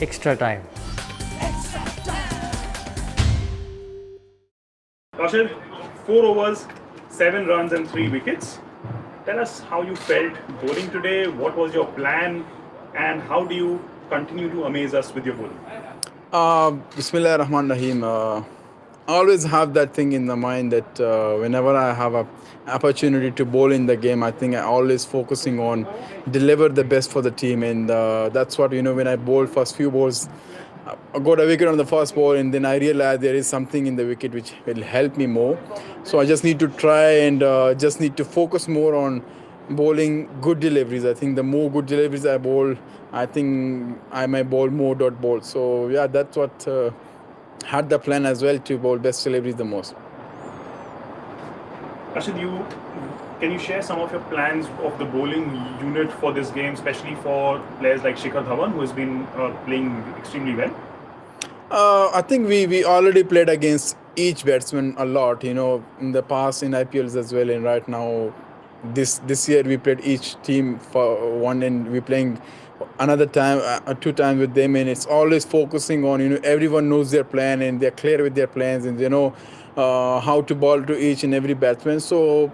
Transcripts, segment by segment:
extra time. Kaushal, 4 overs, 7 runs and 3 wickets. Tell us how you felt bowling today, what was your plan, and how do you continue to amaze us with your bowling? Bismillah Rahman Rahim. I always have that thing in the mind that whenever I have a opportunity to bowl in the game, I think I always focusing on deliver the best for the team, and that's what when I bowl first few balls. I got a wicket on the first ball, and then I realized there is something in the wicket which will help me more. So I just need to try and just need to focus more on bowling good deliveries. I think the more good deliveries I bowl, I think I might bowl more dot balls. So yeah, that's what had the plan as well, to bowl best deliveries the most. Rashid, can you share some of your plans of the bowling unit for this game, especially for players like Shikhar Dhawan, who has been playing extremely well? I think we already played against each batsman a lot, in the past in IPLs as well, and right now this year we played each team for one, and we're playing another time, 2 times with them, and it's always focusing on everyone knows their plan and they're clear with their plans, and they know how to bowl to each and every batsman. So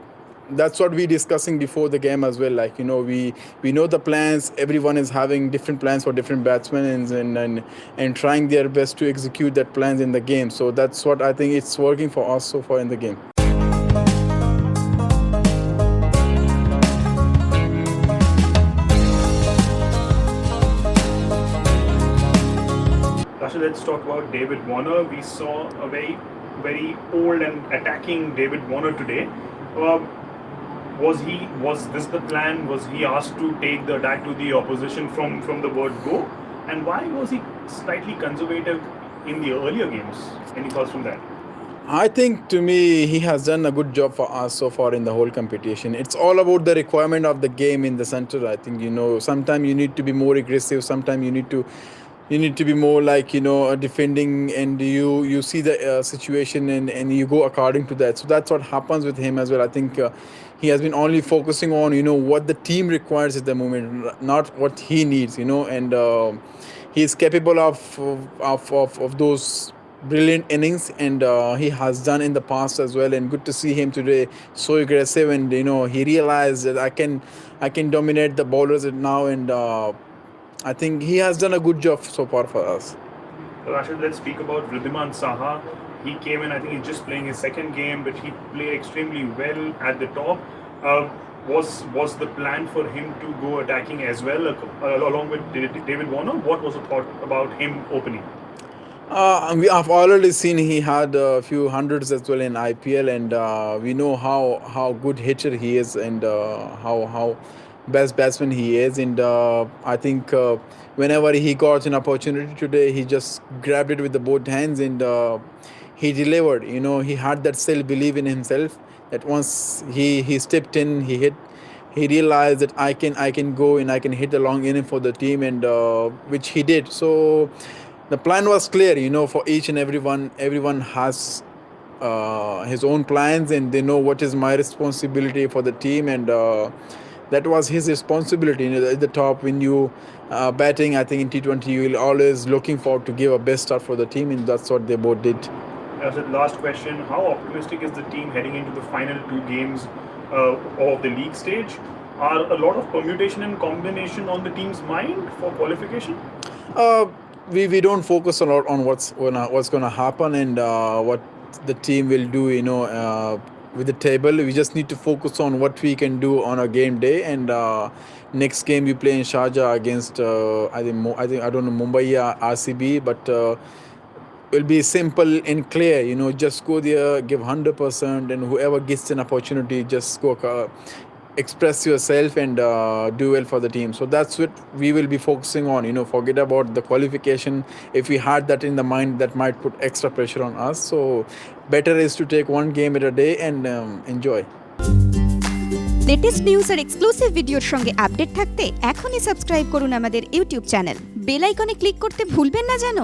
that's what we're discussing before the game as well. Like we know the plans. Everyone is having different plans for different batsmen, and trying their best to execute that plans in the game. So that's what I think it's working for us so far in the game. Rashid, let's talk about David Warner. We saw a very old and attacking David Warner today. Was this the plan? Was he asked to take the attack to the opposition from the word go? And why was he slightly conservative in the earlier games? Any thoughts from that? I think, to me, he has done a good job for us so far in the whole competition. It's all about the requirement of the game in the center. I think sometimes you need to be more aggressive. Sometimes you need to be more like defending, and you see the situation and you go according to that. So that's what happens with him as well. I think he has been only focusing on what the team requires at the moment, not what he needs. And he is capable of those brilliant innings, and he has done in the past as well. And good to see him today so aggressive, and he realized that I can dominate the bowlers now, and I think he has done a good job so far for us. Rashid, let's speak about Wriddhiman Saha. He came in, I think he's just playing his second game, but he played extremely well at the top. Was the plan for him to go attacking as well, along with David Warner? What was the thought about him opening? We have already seen he had a few hundreds as well in IPL, and we know how good hitter he is, and how best batsman he is. And I think whenever he got an opportunity today, he just grabbed it with the both hands, and he delivered. He had that self-belief in himself that once he stepped in, he realized that I can go and I can hit a long inning for the team, and which he did. So the plan was clear, for each and everyone. Everyone has his own plans, and they know what is my responsibility for the team, and that was his responsibility. At the top, when you batting, I think in T20, you will always looking forward to give a best start for the team, and that's what they both did. As a last question, how optimistic is the team heading into the final 2 games of the league stage? Are a lot of permutation and combination on the team's mind for qualification? We don't focus a lot on what's going to happen and what the team will do, with the table. We just need to focus on what we can do on a game day. And next game we play in Sharjah against I don't know, Mumbai or RCB, but will be simple and clear. Just go there, give 100%, and whoever gets an opportunity, just go express yourself and do well for the team. So that's what we will be focusing on. Forget about the qualification. If we had that in the mind, that might put extra pressure on us. So better is to take one game at a day and enjoy. Latest news আর exclusive ভিডিওর সঙ্গে update থাকতে এখনই subscribe করুন আমাদের YouTube channel. Bell আইকনে click করতে ভুলবেন না যেন।